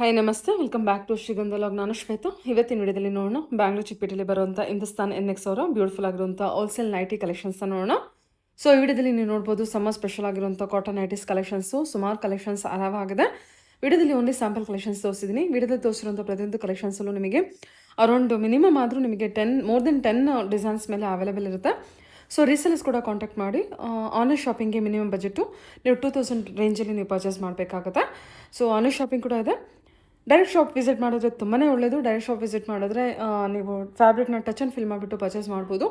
Hi ನಮಸ್ತೆ, welcome back to ಶ್ರೀಗಂಧ log. ನಾನು ಶ್ವೇತಾ. ಇವತ್ತಿನ ವಿಡಿಯೋದಲ್ಲಿ ನೋಡೋಣ ಬ್ಯಾಂಗ್ಳೂರ್ ಚಿಕ್ಕಪೇಟೆಯಲ್ಲಿ ಬರುವಂಥ ಹಿಂದೂಸ್ತಾನ್ NX ಅವರ ಬ್ಯೂಟಿಫುಲ್ ಆಗಿರುವಂಥ ಹೋಲ್ಸೇಲ್ ನೈಟಿ ಕಲೆಕ್ಷನ್ಸ್ನ ನೋಡೋಣ. ಸೊ ಈ ವಿಡಿಯೋದಲ್ಲಿ ನೀವು ನೋಡ್ಬೋದು ಸಮ್ಮರ್ ಸ್ಪೆಷಲ್ ಆಗಿರುವಂಥ ಕಾಟನ್ ನೈಟೀಸ್ ಕಲೆಕ್ಷನ್ಸು ಸುಮಾರು ಕಲೆಕ್ಷನ್ಸ್ ಆಗಿದೆ. ವಿಡಿಯೋದಲ್ಲಿ ಓನ್ಲಿ ಸ್ಯಾಂಪಲ್ ಕಲೆಕ್ಷನ್ಸ್ ತೋರಿಸಿದ್ದೀನಿ. ವಿಡಿಯೋದಲ್ಲಿ ತೋರಿಸಿರುವಂಥ ಪ್ರತಿಯೊಂದು ಕಲೆಕ್ಷನ್ಸಲ್ಲೂ ನಿಮಗೆ ಅರೌಂಡ್ ಮಿನಿಮಮ್ ಆದರೂ ನಿಮಗೆ ಮೋರ್ ದೆನ್ 10 ಡಿಸೈನ್ಸ್ ಮೇಲೆ ಅವೈಲೇಬಲ್ ಇರುತ್ತೆ. ಸೊ ರೀಸೇಲರ್ಸ್ ಕೂಡ ಕಾಂಟ್ಯಾಕ್ಟ್ ಮಾಡಿ. ಆನ್ಲೈನ್ ಶಾಪಿಂಗ್ಗೆ ಮಿನಿಮಮ್ ಬಜೆಟು ನೀವು 2000 ರೇಂಜಲ್ಲಿ ನೀವು ಪರ್ಚೇಸ್ ಮಾಡಬೇಕಾಗುತ್ತೆ. ಸೊ ಆನ್ಲೈನ್ ಶಾಪಿಂಗ್ ಕೂಡ ಇದೆ. ಡೈರೆಕ್ಟ್ ಶಾಪ್ ವಿಸಿಟ್ ಮಾಡಿದ್ರೆ ತುಂಬಾ ಒಳ್ಳೆಯದು. ಡೈರೆಕ್ಟ್ ಶಾಪ್ ವಿಸಿಟ್ ಮಾಡಿದ್ರೆ ನೀವು ಫ್ಯಾಬ್ರಿಕ್ನ ಟಚ್ ಆ್ಯಂಡ್ ಫೀಲ್ ಮಾಡಿಬಿಟ್ಟು ಪರ್ಚೇಸ್ ಮಾಡ್ಬೋದು.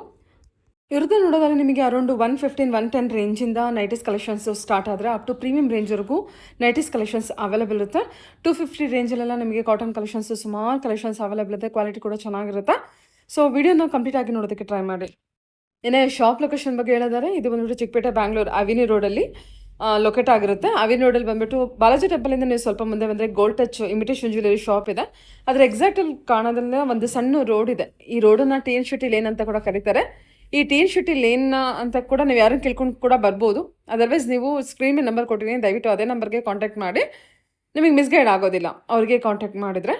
ಇವ್ರದ್ದು ನೋಡೋದಾದ್ರೆ ನಿಮಗೆ ಅರೌಂಡ್ 115-110 ರೇಂಜಿಂದ ನೈಟೀಸ್ ಕಲೆಕ್ಷನ್ಸು ಸ್ಟಾರ್ಟ್ ಆದರೆ ಅಪ್ ಟು ಪ್ರೀಮಿಯಂ ರೇಂಜ್ವರೆಗೂ ನೈಟೀಸ್ ಕಲೆಕ್ಷನ್ಸ್ ಅವೈಲೇಬಲ್ ಇರುತ್ತೆ. 250 ರೇಂಜಲ್ಲೆಲ್ಲ ನಿಮಗೆ ಕಾಟನ್ ಕಲೆಕ್ಷನ್ಸು ಸುಮಾರು ಕಲೆಕ್ಷನ್ಸ್ ಅವೈಲೇಬಲ್ ಇದೆ. ಕ್ವಾಲಿಟಿ ಕೂಡ ಚೆನ್ನಾಗಿರುತ್ತೆ. ಸೊ ವಿಡಿಯೋನ ಕಂಪ್ಲೀಟ್ ಆಗಿ ನೋಡೋದಕ್ಕೆ ಟ್ರೈ ಮಾಡಿ. ಏನೇ ಶಾಪ್ ಲೊಕೇಶನ್ ಬಗ್ಗೆ ಹೇಳಿದರೆ ಇದು ಬಂದ್ಬಿಟ್ಟು ಚಿಕ್ಕಪೇಟೆ ಬ್ಯಾಂಗ್ಳೂರ್ ಅವಿನಿ ರೋಡಲ್ಲಿ ಲೊಕೇಟ್ ಆಗಿರುತ್ತೆ. ಅವಿನಿ ರೋಡಲ್ಲಿ ಬಂದುಬಿಟ್ಟು ಬಾಲಾಜಿ ಟೆಂಪಲಿಂದ ನೀವು ಸ್ವಲ್ಪ ಮುಂದೆ ಬಂದರೆ gold touch imitation jewellery shop ಇದೆ. ಅದರ ಎಕ್ಸಾಕ್ಟಲ್ಲಿ ಕಾಣೋದ್ರಿಂದ ಒಂದು ಸಣ್ಣ ರೋಡ್ ಇದೆ. ಈ ರೋಡನ್ನು TN ಶೆಟ್ಟಿ ಲೇನ್ ಅಂತ ಕೂಡ ಕರೀತಾರೆ. ಈ TN ಶೆಟ್ಟಿ ಲೇನ್ ಅಂತ ಕೂಡ ನೀವು ಯಾರನ್ನು ಕೇಳ್ಕೊಂಡು ಕೂಡ ಬರ್ಬೋದು. ಅದರ್ವೈಸ್ ನೀವು ಸ್ಕ್ರೀನ್ ಮೇಲೆ ನಂಬರ್ ಕೊಟ್ಟಿದ್ದೀನಿ, ದಯವಿಟ್ಟು ಅದೇ ನಂಬರ್ಗೆ ಕಾಂಟ್ಯಾಕ್ಟ್ ಮಾಡಿ. ನಿಮಗೆ ಮಿಸ್ಗೈಡ್ ಆಗೋದಿಲ್ಲ ಅವ್ರಿಗೆ ಕಾಂಟ್ಯಾಕ್ಟ್ ಮಾಡಿದರೆ.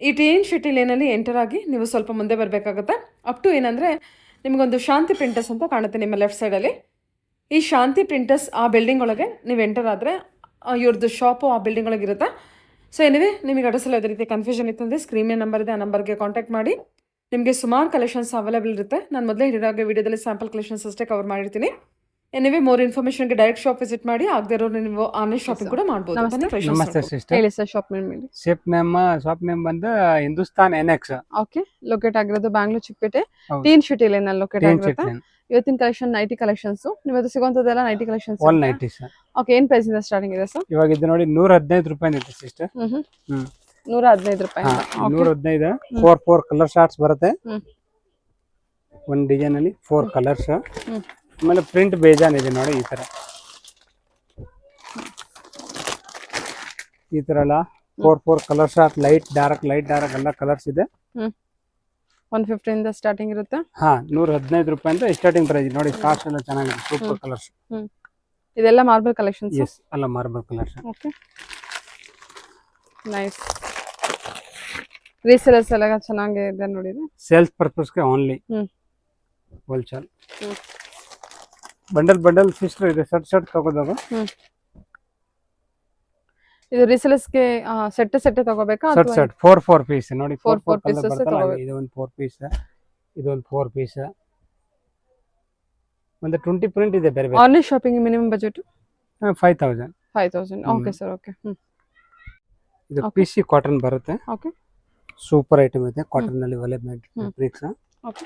ಈ TN ಶೆಟ್ಟಿ ಲೇನಲ್ಲಿ ಎಂಟರ್ ಆಗಿ ನೀವು ಸ್ವಲ್ಪ ಮುಂದೆ ಬರಬೇಕಾಗುತ್ತೆ. ಅಪ್ ಟು ಏನಂದರೆ ನಿಮಗೊಂದು ಶಾಂತಿ ಪ್ರಿಂಟರ್ಸ್ ಅಂತ ಕಾಣುತ್ತೆ ನಿಮ್ಮ ಲೆಫ್ಟ್ ಸೈಡಲ್ಲಿ. ಈ ಶಾಂತಿ ಪ್ರಿಂಟರ್ಸ್ ಆ ಬಿಲ್ಡಿಂಗ್ ಒಳಗೆ ನೀವು ಎಂಟರ್ ಆದರೆ ಇವ್ರದ್ದು ಶಾಪು ಆ ಬಿಲ್ಡಿಂಗ್ ಒಳಗೆ ಇರುತ್ತೆ. ಸೊ ಎನಿವೆ ನಿಮಗೆ ಅಡ್ರೆಸ್ ಯಾವುದೇ ರೀತಿ ಕನ್ಫ್ಯೂಷನ್ ಇತ್ತಂದರೆ ಸ್ಕ್ರೀನ್ ಮೇಲೆ ನಂಬರ್ ಇದೆ, ಆ ನಂಬರ್ಗೆ ಕಾಂಟ್ಯಾಕ್ಟ್ ಮಾಡಿ. ನಿಮಗೆ ಸುಮಾರು ಕಲೆಕ್ಷನ್ಸ್ ಅವೈಲೇಬಲ್ ಇರುತ್ತೆ. ನಾನು ಮೊದಲೇ ಹೇಳಿದಾಗ ವಿಡಿಯೋದಲ್ಲಿ ಸ್ಯಾಂಪಲ್ ಕಲೆಕ್ಷನ್ಸ್ ಅಷ್ಟೇ ಕವರ್ ಮಾಡಿರ್ತೀನಿ. ಎನಿವೆ ಮೋರ್ ಇನ್ಫಾರ್ಮೇಷನ್ಗೆ ಡೈರೆಕ್ಟ್ ಶಾಪ್ ವಿಸಿಟ್ ಮಾಡಿ. ಆಗದೆ ಇರೋರು ನೀವು ಆನ್ಲೈನ್ ಶಾಪಿಂಗ್ ಕೂಡ ಮಾಡ್ಬೋದು. ನಮಸ್ತೆ ಸಿಸ್ಟರ್. ಹೇಳಿ ಸರ್, ಶಾಪ್ ನೇಮ್ ಹೇಳಿ. ಶಾಪ್ ನೇಮ್ ಬಂದು ಹಿಂದೂಸ್ತಾನ್ NX. ಓಕೆ, ಲೊಕೇಟ್ ಆಗಿರೋದು ಬ್ಯಾಂಗ್ಳೂರ್ ಚಿಕ್ಕಪೇಟೆ TN ಶೆಟ್ಟಿ ಲೇನ್ ಅಲ್ಲಿ ಲೊಕೇಟ್ ಆಗಿರುತ್ತೆ. ಇವತ್ತಿನ ಕಲೆಕ್ಷನ್ ನೈಟಿ ಕಲೆಕ್ಷನ್ಸ್. ಇವತ್ತು ಸಿಗುವಂತದೆಲ್ಲ nighty collections. All nighty sir. Okay, ಏನ್ ಪ್ರೈಸ್ ಇಂದ ಸ್ಟಾರ್ಟಿಂಗ್ ಇದೆ ಸರ್? ಇವಾಗ ಇದು ನೋಡಿ 115 ರೂಪಾಯಿ ಇದೆ ಸಿಸ್ಟರ್. 115 ರೂಪಾಯಿ. 115 4 ಕಲರ್ ಶಾರ್ಟ್ಸ್ ಬರುತ್ತೆ. ಒಂದು ಡಿಸೈನ್ ಅಲ್ಲಿ 4 ಕಲರ್ಸ್. ಆಮೇಲೆ ಪ್ರಿಂಟ್ ಬೇಜಾನ್ ಇದೆ ನೋಡಿ. ಈ ತರ ಎಲ್ಲ 4 ಕಲರ್ ಶಾರ್ಟ್, ಲೈಟ್ ಡಾರ್ಕ್ ಎಲ್ಲ ಕಲರ್ಸ್ ಇದೆ. 150 ಇಂದ ಸ್ಟಾರ್ಟಿಂಗ್ ಇರುತ್ತೆ. 115 ರೂಪಾಯಿ ಅಂತ ಸ್ಟಾರ್ಟಿಂಗ್ ಪ್ರೈಸ್ ನೋಡಿ. ಕಾಸ್ಟ್ ಎಲ್ಲ ಚೆನ್ನಾಗಿದೆ. Super colours. ಇದೆಲ್ಲ ಮಾರ್ಬಲ್ ಕಲೆಕ್ಷನ್ಸ್. ಎಸ್, ಎಲ್ಲ marble colours. Okay, nice. Resellers ಎಲ್ಲ ಚೆನ್ನಾಗಿದೆ ನೋಡಿ. ಸೇಲ್ಸ್ ಪರ್ಪಸ್ ಗೆ ಓನ್ಲಿ. ಹೋಲ್ಸೇಲ್ ಬಂಡಲ್ ಸಿಸ್ಟರ್ ಇದೆ. ಸೆಟ್ ತಗೋದಾಗ ಇದು ರೀಸೇಲರ್ಸ್ ಗೆ ಸೆಟ್ ತಗೋಬೇಕಾ? ಸೆಟ್ 4 ಪೀಸ್ ನೋಡಿ. 4 ಪೀಸಸ್ ಇದು ಒಂದು 4 ಪೀಸ್, ಇದು ಒಂದು 4 ಪೀಸ್, ಒಂದು 20 ಪ್ರಿಂಟ್ ಇದೆ ಬೇರೆ ಬೇರೆ. Online shopping minimum budget 5000. Okay sir. Okay, ಇದು PC ಕಾಟನ್ ಬರುತ್ತೆ. ಓಕೆ, ಸೂಪರ್ ಐಟಮ್ ಇದೆ. ಕಾಟನ್ ನಲ್ಲಿ ಒಲೆ ಫ್ಯಾಬ್ರಿಕ್ಸ್. ಓಕೆ,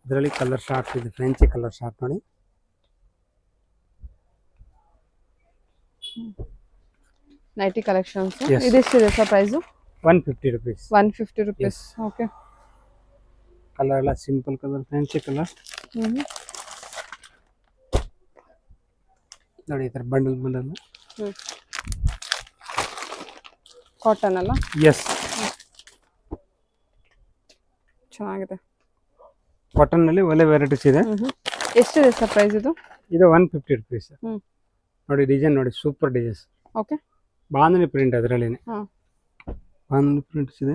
ಇದರಲ್ಲಿ ಕಲರ್ ಶಾರ್ಟ್ ಇದೆ. ಫ್ರೆಂಚಿ ಕಲರ್ ಶಾರ್ಟ್ ನೋಡಿ. Nighty collections. ಇದೆಷ್ಟಿದೆ sir price? 150 rupees. 150 rupees. Okay, colour ಎಲ್ಲ ಸಿಂಪಲ್ ಕಲರ್, ಫ್ರೆಂಚಿ ಕಲರ್ ನೋಡಿ. ಈ ತರ ಬಂಡಲ್ ಕಾಟನ್ ಅಲ್ಲ? ಎಸ್, ಚೆನ್ನಾಗಿದೆ. ಕಾಟನ್ ನಲ್ಲಿ ಒಳ್ಳೆ ವೆರೈಟೀಸ್ ಇದೆ. ಎಷ್ಟಿದೆ ಸರ್ ಪ್ರೈಸ್ ಇದು? ಇದು 150 ರೂಪೀಸ್ ನೋಡಿ. ಡಿಸೈನ್ ನೋಡಿ, super designs. Okay, bandhani print ಅದರಲ್ಲಿ ಬಾಂಧನಿ ಪ್ರಿಂಟ್ಸ್ ಇದೆ.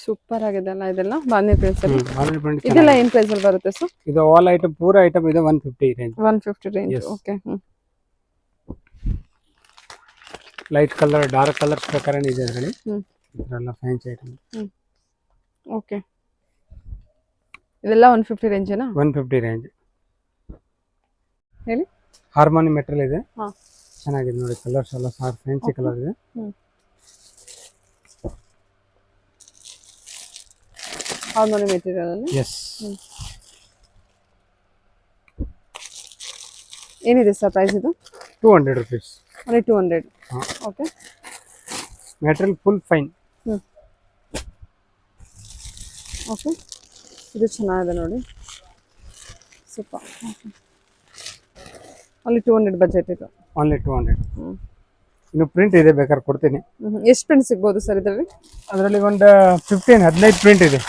ಸೂಪರ್ ಆಗಿದೆ ಅಲ್ಲ ಇದೆಲ್ಲ ಬಾಂಧನಿ ಪ್ರಿಂಟ್ಸ್ ಅಲ್ಲಿ. ಬಾಂಧನಿ ಪ್ರಿಂಟ್ ಇದೆಲ್ಲ ಏನ್ ಪ್ರೈಸ್ ಅಲ್ಲಿ ಬರುತ್ತೆ ಸರ್? ಇದು ಆಲ್ ಐಟಮ್, ಪೂರಾ ಐಟಮ್ ಇದೆ 150 range. 150 range. Okay, light colour, dark colours ಪ್ರಕಾರ ಇದೆ ಅದರಲ್ಲಿ. ಇದೆಲ್ಲ ಫ್ಯಾನ್ಸಿ ಐಟಮ್. ಓಕೆ, ಇದೆಲ್ಲ 150 ರೇಂಜ್ ನಾ? 150 ರೇಂಜ್ ಹೇಳಿ. ಹಾರ್ಮೋನಿ ಮೆಟೀರಿಯಲ್ ಇದೆ. ಚೆನ್ನಾಗಿದೆ ನೋಡಿ. ಕಲರ್ಸ್ ಎಲ್ಲ ಫ್ಯಾನ್ಸಿ ಕಲರ್ ಇದೆ. ಹಾರ್ಮೋನಿ ಮೆಟೀರಿಯಲ್ ಅಲ್ಲಿ. ಎಸ್. ಏನಿದೆ ಸರ್ ಪ್ರೈಸ್ ಇದು? 200 rupees. Only 200. Okay, material full fine. Okay, ಇದು ಚೆನ್ನಾಗಿದೆ ನೋಡಿ. ಸೂಪರ್. ಓನ್ಲಿ 200 ಬಜೆಟ್ ಇದು. ಓನ್ಲಿ 200. ಇನ್ನು ಪ್ರಿಂಟ್ ಇದೆ, ಬೇಕಾದ್ರೆ ಕೊಡ್ತೀನಿ. ಎಷ್ಟು ಪ್ರಿಂಟ್ ಸಿಗ್ಬೋದು ಸರ್ ಇದರಲ್ಲಿ? ಅದರಲ್ಲಿ ಒಂದು 15 ಪ್ರಿಂಟ್ ಇದೆ.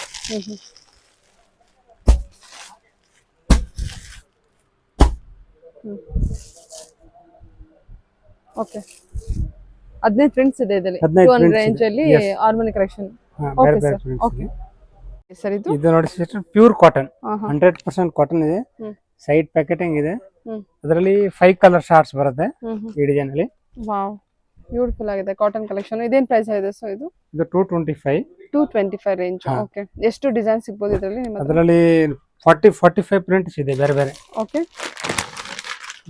ಓಕೆ 15 ಪ್ರಿಂಟ್ಸ್ ಇದೆ ಇದರಲ್ಲಿ 15 200 prints ರೇಂಜ್ ಇದೆ. ಅಲ್ಲಿ Yes. Harmony collection. ಹಾ, ಓಕೆ ಬೇರೆ ಬೇರೆ ಸರ್. prints ಓಕೆ ಇದೆ. ಸರ್ ಇದು ಇದು ನೋಡಿ ಸಿಸ್ಟರ್ ಪ್ಯೂರ್ ಕಾಟನ್, ಹಾ ಹಾ 100% ಕಾಟನ್ ಇದೆ. ಹ್ಮ್ ಸೈಡ್ ಪ್ಯಾಕೆಟಿಂಗ್ ಇದೆ. ಹ್ಮ್ ಅದರಲ್ಲಿ 5 ಕಲರ್ ಶಾರ್ಟ್ಸ್ ಬರುತ್ತೆ ಹ್ಮ್ ಈ ಡಿಸೈನ್ ಅಲ್ಲಿ. ವಾವ್ ಬ್ಯೂಟಿಫುಲ್ ಆಗಿದೆ ಕಾಟನ್ ಕಲೆಕ್ಷನ್. ಇದೇನ್ ಪ್ರೈಸ್ ಇದೆ ಸೊ ಇದು? ಇದು 225. 225 ರೇಂಜ್. ಹಾ. ಓಕೆ ಎಷ್ಟು ಡಿಸೈನ್ ಸಿಗ್ಬೋದು ಇದರಲ್ಲಿ ನಿಮ್ಮ ಹತ್ರ? ಅದರಲ್ಲಿ 45 ಪ್ರಿಂಟ್ಸ್ ಇದೆ ಬೇರೆ ಬೇರೆ. ಓಕೆ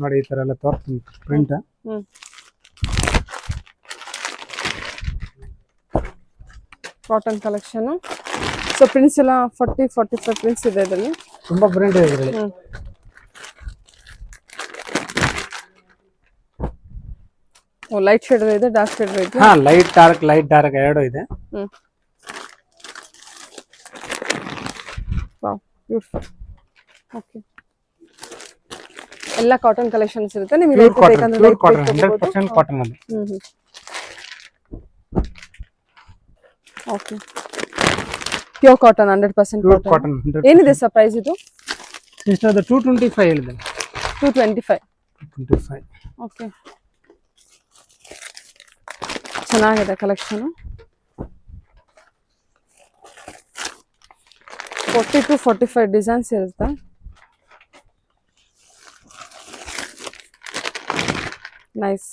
ನೋಡಿ ಈ ತರ ಎಲ್ಲ ತೋರಿಸ್ತೀನಿ print. Hmm cotton collection. So prints ಎಲ್ಲ 45 ಪ್ರಿಂಟ್ಸ್ ಇದೆ ಇದರಲ್ಲಿ. ತುಂಬಾ ಪ್ರಿಂಟ್ ಇದೆ ಇದರಲ್ಲಿ. ಹ್ಮ್ ಓ ಲೈಟ್ ಶೇಡ್ ಇದೆ, ಡಾರ್ಕ್ ಶೇಡ್ ಇದೆ. ಹಾ, ಲೈಟ್ ಡಾರ್ಕ್ ಎರಡು ಇದೆ. Hmm wow beautiful. ಓಕೆ ಎಲ್ಲ ಕಾಟನ್ ಕಲೆಕ್ಷನ್ಸ್ ಇರುತ್ತೆ ನಿಮಗೆ. ಪ್ಯೂರ್ ಕಾಟನ್, ಬೇಕಂದ್ರೆ ಪ್ಯೂರ್ light ಕಾಟನ್, ಬೇಕು 100% ಕಾಟನ್ ಅಲ್ಲಿ. Hmm okay pure cotton 100% pure cotton. Cotton ಏನಿದೆ ಸರ್ ಪ್ರೈಸ್ ಇದು? ಸಿಸ್ಟರ್ ಅದು 225 ಹೇಳಿದೆ. 225. 225. ಓಕೆ ಚೆನ್ನಾಗಿದೆ ಕಲೆಕ್ಷನ್. 40 to 45 ಡಿಸೈನ್ಸ್ ಇರುತ್ತೆ. ನೈಸ್.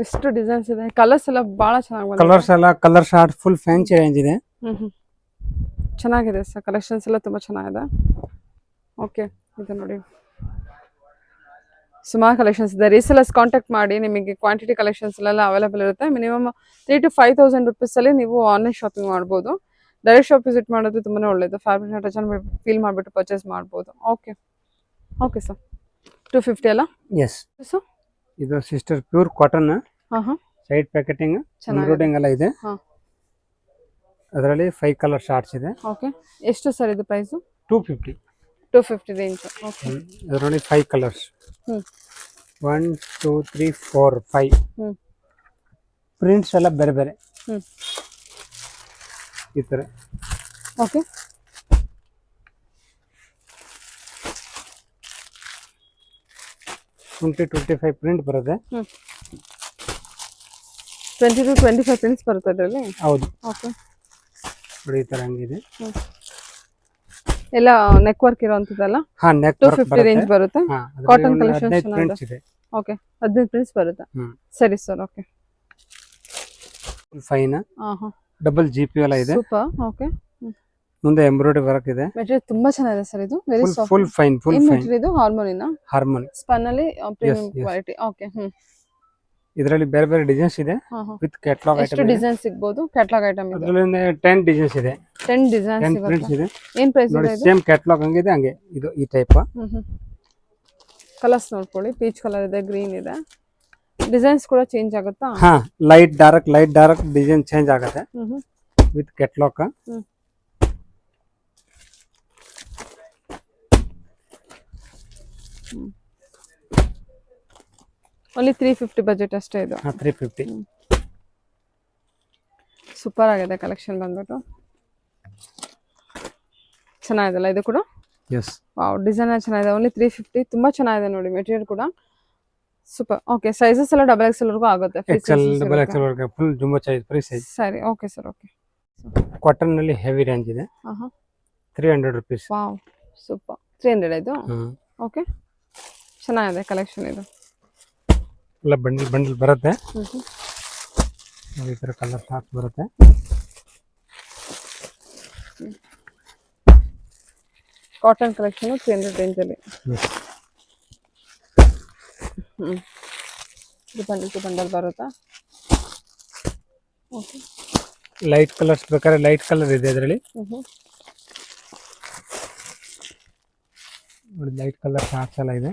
ಎಷ್ಟು ಡಿಸೈನ್ಸ್ ಇದೆ, ಕಲರ್ಸ್ ಎಲ್ಲ ಬಹಳ ಚೆನ್ನಾಗಿ ಬಂದಿದೆ. ಕಲರ್ಸ್ ಎಲ್ಲ colour short full fancy range ಇದೆ. ಚೆನ್ನಾಗಿದೆ ಸರ್ ಕಲೆಕ್ಷನ್ಸ್ ಎಲ್ಲ ತುಂಬಾ ಚೆನ್ನಾಗಿದೆ. ಓಕೆ ಇದು ನೋಡಿ ಸುಮಾರು ಕಲೆಕ್ಷನ್ಸ್ ಇದೆ. ರೀಸೆಲ್ಲರ್ಸ್ ಕಾಂಟ್ಯಾಕ್ಟ್ ಮಾಡಿ, ನಿಮಗೆ ಕ್ವಾಂಟಿಟಿ ಕಲೆಕ್ಷನ್ಸ್ ಎಲ್ಲ ಅವೈಲೇಬಲ್ ಇರುತ್ತೆ. ಮಿನಿಮಮ್ 3,000 to 5,000 rupees ಅಲ್ಲಿ ನೀವು ಆನ್ಲೈನ್ ಶಾಪಿಂಗ್ ಮಾಡ್ಬೋದು. ಡೈರೆಕ್ಟ್ ಶಾಪ್ ವಿಸಿಟ್ ಮಾಡೋದು ತುಂಬಾನೇ ಒಳ್ಳೇದು. ಫ್ಯಾಬ್ರಿಕ್ನ ಟಚ್ ಫೀಲ್ ಮಾಡಿಬಿಟ್ಟು ಪರ್ಚೇಸ್ ಮಾಡ್ಬೋದು. ಓಕೆ ಓಕೆ ಸರ್ 250 ಅಲ್ಲ? ಎಸ್. ಸೊ ಇದು ಸಿಸ್ಟರ್ ಪ್ಯೂರ್ ಕಾಟನ್, ಹಾ ಹಾ ಸೈಡ್ ಪ್ಯಾಕೆಟಿಂಗ್, ಚೆನ್ನಾಗಿದೆ. ಎಂಬ್ರಾಯ್ಡಿಂಗ್ ಎಲ್ಲ ಇದೆ. ಹಾ ಅದರಲ್ಲಿ 5 ಕಲರ್ ಶಾರ್ಟ್ಸ್ ಇದೆ. ಓಕೆ ಎಷ್ಟು ಸರ್ ಇದು ಪ್ರೈಸು? 250. 250 ರೇಂಜ್. ಓಕೆ ಅದರಲ್ಲಿ 5 ಕಲರ್ಸ್. ಹ್ಮ್ 1 2 3 4 5 ಹ್ಮ್ ಪ್ರಿಂಟ್ಸ್ ಎಲ್ಲ ಬೇರೆ ಬೇರೆ ಹ್ಮ್ ಈ ತರ. ಓಕೆ 25 ಪ್ರಿಂಟ್ ಬರುತ್ತೆ. 20 to 25 ಪ್ರಿಂಟ್ಸ್ ಬರುತ್ತೆ ಅದರಲ್ಲಿ. ಹೌದು. ಓಕೆ ನೋಡಿ ಈ ತರ ಹಂಗಿದೆ. ಎಲ್ಲ ನೆಕ್ ವರ್ಕ್ ಇರೋಂಥದ್ದಲ್ಲ. ಹಾ, ನೆಕ್ 250 ರೇಂಜ್ ಬರುತ್ತೆ. ಕಾಟನ್ ಕಲೆಕ್ಷನ್ 15 ಪ್ರಿಂಟ್ಸ್ ಇದೆ. ಓಕೆ 15 ಪ್ರಿಂಟ್ಸ್ ಬರುತ್ತೆ. ಸರಿ ಸರ್. ಓಕೆ ಫೈನ್ ಹಾ ಹಾ ಡಬಲ್ ಜಿಪಿ ಎಲ್ಲ ಇದೆ. ಸೂಪರ್. ಓಕೆ ಮುಂದೆ ಎಂಬ್ರಾಯ್ಡರಿ ವರ್ಕ್ ಇದೆ. ಮೆಟೀರಿಯಲ್ ತುಂಬಾ ಚೆನ್ನಾಗಿದೆ ಸರ್. ಇದು ವೆರಿ ಸಾಫ್ಟ್. ಫುಲ್ ಫೈನ್ ಏನ್ ಮೆಟೀರಿಯಲ್ ಇದು? ಹಾರ್ಮೋನಿನಾ? ಹಾರ್ಮೋನಿ ಸ್ಪನ್ ಅಲ್ಲಿ ಪ್ರೀಮಿಯಂ yes. ಕ್ವಾಲಿಟಿ. ಓಕೆ ಇದರಲ್ಲಿ ಬೇರೆ ಬೇರೆ ಡಿಸೈನ್ಸ್ ಇದೆ ಹಾ ಹಾ ವಿತ್ ಕ್ಯಾಟಲಾಗ್ ಎಷ್ಟು ಐಟಮ್ ಇದೆ. ಡಿಸೈನ್ ಸಿಗಬಹುದು? ಕ್ಯಾಟಲಾಗ್ ಐಟಮ್ ಇದೆ. ಅದರಲ್ಲಿ 10 ಡಿಸೈನ್ಸ್ ಇದೆ. 10 ಡಿಸೈನ್ಸ್ 10 ಪ್ರಿಂಟ್ಸ್ ಸಿಗುತ್ತೆ. ಇದೆ. ಏನ್ ಪ್ರೈಸ್ ನೋಡಿ ಇದೆ ಇದು? ಸೇಮ್ ಕ್ಯಾಟಲಾಗ್ ಹಂಗಿದೆ ಹಂಗೆ ಇದು ಈ ಟೈಪ್. ಕಲರ್ಸ್ ನೋಡ್ಕೊಳ್ಳಿ. ಪೀಚ್ ಕಲರ್ ಇದೆ, ಗ್ರೀನ್ ಇದೆ. ಡಿಸೈನ್ಸ್ ಕೂಡ ಚೇಂಜ್ ಆಗುತ್ತಾ? ಹಾ, ಲೈಟ್ ಡಾರ್ಕ್ ಡಿಸೈನ್ ಚೇಂಜ್ ಆಗುತ್ತೆ ವಿತ್ ಕ್ಯಾಟಲಾಗ್. ಓನ್ಲಿ 350 ಬಜೆಟ್ ಅಷ್ಟೇ ಇದು. 350. ಸೂಪರ್ ಆಗಿದೆ ಕಲೆಕ್ಷನ್ ಬಂದ್ಬಿಟ್ಟು. ಚೆನ್ನಾಗಿದೆಲ್ಲ ಇದು ಕೂಡ. ಎಸ್. ವಾವ್ ಡಿಸೈನ್ ಚೆನ್ನಾಗಿದೆ. ಓನ್ಲಿ 350. ತುಂಬಾ ಚೆನ್ನಾಗಿದೆ ನೋಡಿ ಮೆಟೀರಿಯಲ್ ಕೂಡ. ಸೂಪರ್. ಓಕೆ ಸೈಜಸ್ ಎಲ್ಲ XXL ವರೆಗೂ ಆಗುತ್ತೆ. ಎಕ್ಸೆಲ್ ಡಬಲ್ ಎಕ್ಸೆಲ್ ವರೆಗೆ full jumbo size free size. ಸರಿ ಓಕೆ ಸರ್. ಓಕೆ ಕಾಟನ್ ನಲ್ಲಿ ಹೆವಿ ರೇಂಜ್ ಇದೆ. 300 rupees. Wow super. 300 ಇದು. ಓಕೆ ಚೆನ್ನಾಗಿದೆ ಕಲೆಕ್ಷನ್ ಇದು. ಎಲ್ಲ ಬಂಡಲ್ ಬರುತ್ತೆ. ಈ ತರ ಕಲರ್ ಶಾರ್ಟ್ ಬರುತ್ತೆ. ಕಾಟನ್ ಕಲೆಕ್ಷನ್ 300 ರೇಂಜ್ ಅಲ್ಲಿ. ಇದು ಬಂಡಲ್ ಬರುತ್ತಾ? ಓಕೆ ಲೈಟ್ ಕಲರ್ಸ್ ಬೇಕಾದ್ರೆ ಲೈಟ್ ಕಲರ್ ಇದೆ ಅದರಲ್ಲಿ. ನೋಡಿ ಲೈಟ್ ಕಲರ್ ಶಾರ್ಟ್ಸ್ ಎಲ್ಲ ಇದೆ.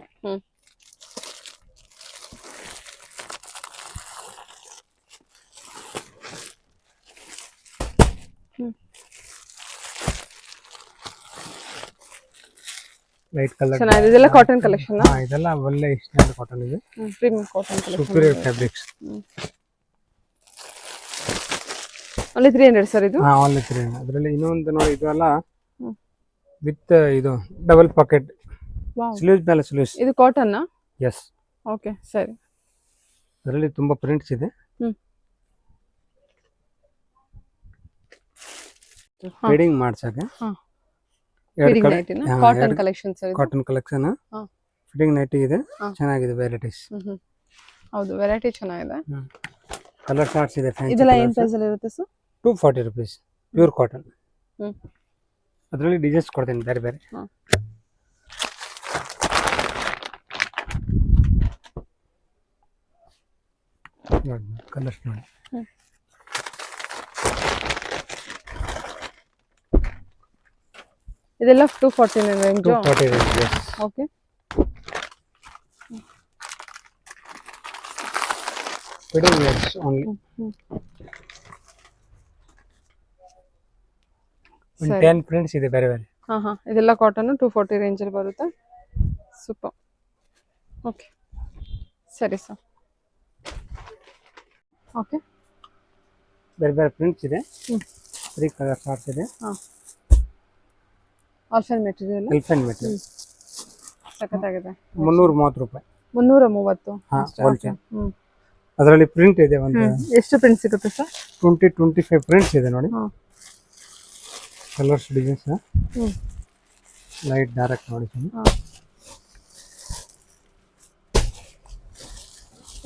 Light colour. ಚೆನ್ನಾಗಿದೆ. ಇದೆಲ್ಲ ಕಾಟನ್ ಕಲೆಕ್ಷನ್. ಹಾ, ಇದೆಲ್ಲ ಒಳ್ಳೆ ಸ್ಟ್ಯಾಂಡರ್ಡ್ ಕಾಟನ್ ಇದೆ. Premium cotton collection. Superior fabrics. ಅಲ್ಲಿ 300 ಸರ್ ಇದು. ಹಾ, ಆಲ್ 300. ಅದರಲ್ಲಿ ಇನ್ನೊಂದು ನೋಡಿ, ಇದೆಲ್ಲ ವಿತ್ ಇದು ಡಬಲ್ ಪಾಕೆಟ್ ಸ್ಲೀವ್ಸ್ ಮೇಲೆ ಸ್ಲೀವ್ಸ್. ಇದು ಕಾಟನ್. ಎಸ್. ಓಕೆ, ಸರಿ. ಅದರಲ್ಲಿ ತುಂಬಾ ಪ್ರಿಂಟ್ಸ್ ಇದೆ. ಫೀಡಿಂಗ್ ಮಾಡ್ಸಕ್ಕೆ cotton collection sir. Cotton collection fitting nighty ಇದೆ. ಚೆನ್ನಾಗಿದೆ ವೆರೈಟೀಸ್. ಹೌದು, ವೆರೈಟಿ ಚೆನ್ನಾಗಿದೆ. ಕಲರ್ ಚಾರ್ಟ್ಸ್ ಇದೆ. ಇದೆಲ್ಲ ಏನು ಪ್ರೈಸ್ ಅಲ್ಲಿ ಇರುತ್ತೆ ಸರ್? 240 rupees pure cotton. ಅದರಲ್ಲಿ ಡಿಸೈನ್ಸ್ ಕೊಡ್ತೀನಿ ಬೇರೆ ಬೇರೆ. ಕಲರ್ಸ್ ನೋಡಿ. ಇದೆಲ್ಲ 240 range. 240 rupees. Okay. Fitting wares only. 10 prints ಇದೆ ಬೇರೆ ಬೇರೆ. ಇದೆಲ್ಲ ಕಾಟನ್ 240 ರೇಂಜ್ ಅಲ್ಲಿ ಬರುತ್ತೆ. ಸೂಪರ್. ಓಕೆ, ಸರಿ ಸರ್. ಓಕೆ, ಬೇರೆ ಬೇರೆ ಪ್ರಿಂಟ್ಸ್ ಇದೆ. 3 ಕಲರ್ ಚಾರ್ಟ್ಸ್ ಇದೆ. ಆಲ್ಫೈನ್ ಮೆಟೀರಿಯಲ್. ಎಲ್ಫೈನ್ ಮೆಟೀರಿಯಲ್. ಸಖತ್ತಾಗಿದೆ. 330 ರೂಪಾಯಿ. 330. ಹಾ, ಹೋಲ್ಸೇಲ್. ಅದರಲ್ಲಿ ಪ್ರಿಂಟ್ ಇದೆ. ಒಂದು ಎಷ್ಟು ಪ್ರಿಂಟ್ ಸಿಗುತ್ತೆ ಸರ್? 20-25 ಪ್ರಿಂಟ್ಸ್ ಇದೆ ನೋಡಿ. ಕಲರ್ಸ್ ಡಿಸೈನ್ಸ್ ಲೈಟ್ ಡಾರ್ಕ್ ನೋಡಿ.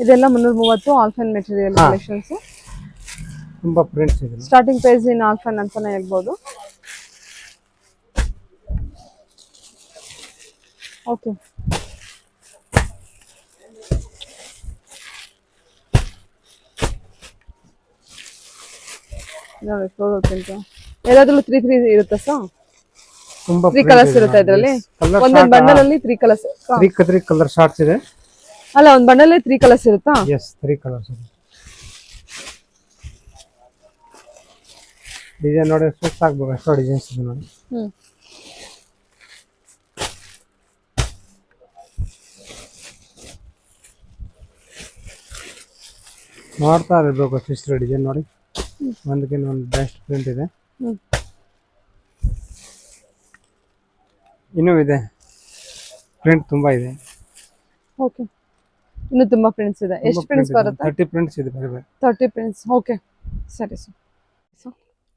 ಇದೆಲ್ಲ 330 ಆಲ್ಫೈನ್ ಮೆಟೀರಿಯಲ್ ಕಲೆಕ್ಷನ್ಸ್. ತುಂಬಾ ಪ್ರಿಂಟ್ಸ್ ಇದೆ. ಸ್ಟಾರ್ಟಿಂಗ್ ಪ್ರೈಸ್ ಇನ್ ಆಲ್ಫೈನ್ ಅಂತಾನೆ ಹೇಳ್ಬೋದು. ಓಕೆ, ನೋಡಿ ಫ್ಲೋರ್ ಪ್ರಿಂಟ್. ಎಲ್ಲಾದ್ರಲ್ಲೂ 3 ಇರುತ್ತೆ ಸರ್? ತುಂಬಾ 3 ಕಲರ್ಸ್ ಇರುತ್ತೆ ಇದರಲ್ಲಿ. ಒಂದೊಂದು ಬಂಡಲ್ ಅಲ್ಲಿ 3 ಕಲರ್ಸ್. 3 ಕಲರ್ ಶಾರ್ಟ್ಸ್ ಇದೆ. ಅಲ್ಲ, ಒಂದು ಬಂಡಲ್ ಅಲ್ಲಿ 3 ಕಲರ್ಸ್ ಇರುತ್ತಾ? ಎಸ್, 3 ಕಲರ್ಸ್ ಇದೆ. ಡಿಸೈನ್ ನೋಡಿ ಸಾಕು, ಎಷ್ಟೋ ಡಿಸೈನ್ಸ್ ಇದೆ ನೋಡಿ. ನೋಡ್ತಾ ಇರಬೇಕು ಸಿಸ್ಟರ್ ಡಿಸೈನ್ ನೋಡಿ. ಒಂದಕ್ಕಿಂತ ಒಂದು ಬೆಸ್ಟ್ ಪ್ರಿಂಟ್ ಇದೆ. ಇನ್ನೂ ಇದೆ ಪ್ರಿಂಟ್ ತುಂಬಾ ಇದೆ. ಓಕೆ, ಇನ್ನು ತುಂಬಾ ಪ್ರಿಂಟ್ಸ್ ಇದೆ. ಎಷ್ಟು ಪ್ರಿಂಟ್ಸ್ ಬರುತ್ತೆ? 30 ಪ್ರಿಂಟ್ಸ್ ಇದೆ ಬೇರೆ ಬೇರೆ. 30 ಪ್ರಿಂಟ್ಸ್. ಓಕೆ, ಸರಿ ಸರ್.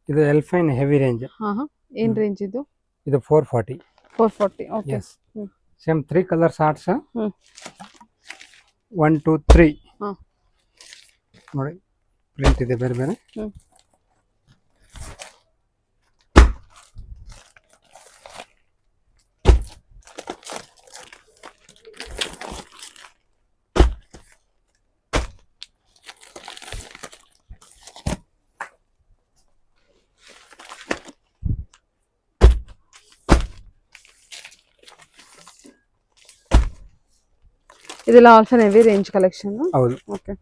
ಇದು ಎಲ್ಫೈನ್ ಹೆವಿ ರೇಂಜ್. ಏನ್ ರೇಂಜ್ ಇದು? ಇದು 440. 440. ಓಕೆ. Same 3 colour shorts. 1 2 3 ನೋಡಿ ಪ್ರಿಂಟ್ ಇದೆ ಬೇರೆ ಬೇರೆ. ಇದೆಲ್ಲ ಆಲ್ಫೈನ್ ಹೆವಿ ರೇಂಜ್ ಕಲೆಕ್ಷನ್. ಹೌದು. ಓಕೆ,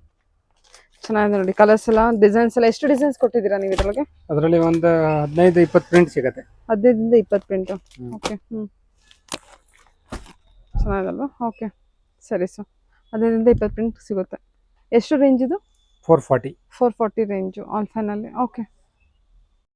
ಚೆನ್ನಾಗಿದೆ ನೋಡಿ. ಕಲರ್ಸ್ ಎಲ್ಲ, ಡಿಸೈನ್ಸ್ ಎಲ್ಲ. ಎಷ್ಟು ಡಿಸೈನ್ಸ್ ಕೊಟ್ಟಿದ್ದೀರಾ ನೀವು ಇದರೊಳಗೆ? ಅದರಲ್ಲಿ ಒಂದು 15-20 ಪ್ರಿಂಟ್ ಸಿಗುತ್ತೆ. 15-20 ಪ್ರಿಂಟ್. ಓಕೆ, ಚೆನ್ನಾಗಲ್ವಾ? ಓಕೆ, ಸರಿ ಸರ್. 15-20 ಪ್ರಿಂಟ್ ಸಿಗುತ್ತೆ. ಎಷ್ಟು ರೇಂಜ್ ಇದು? 440 ರೇಂಜು ಆಲ್ಫೈನ್ ಅಲ್ಲಿ. ಓಕೆ,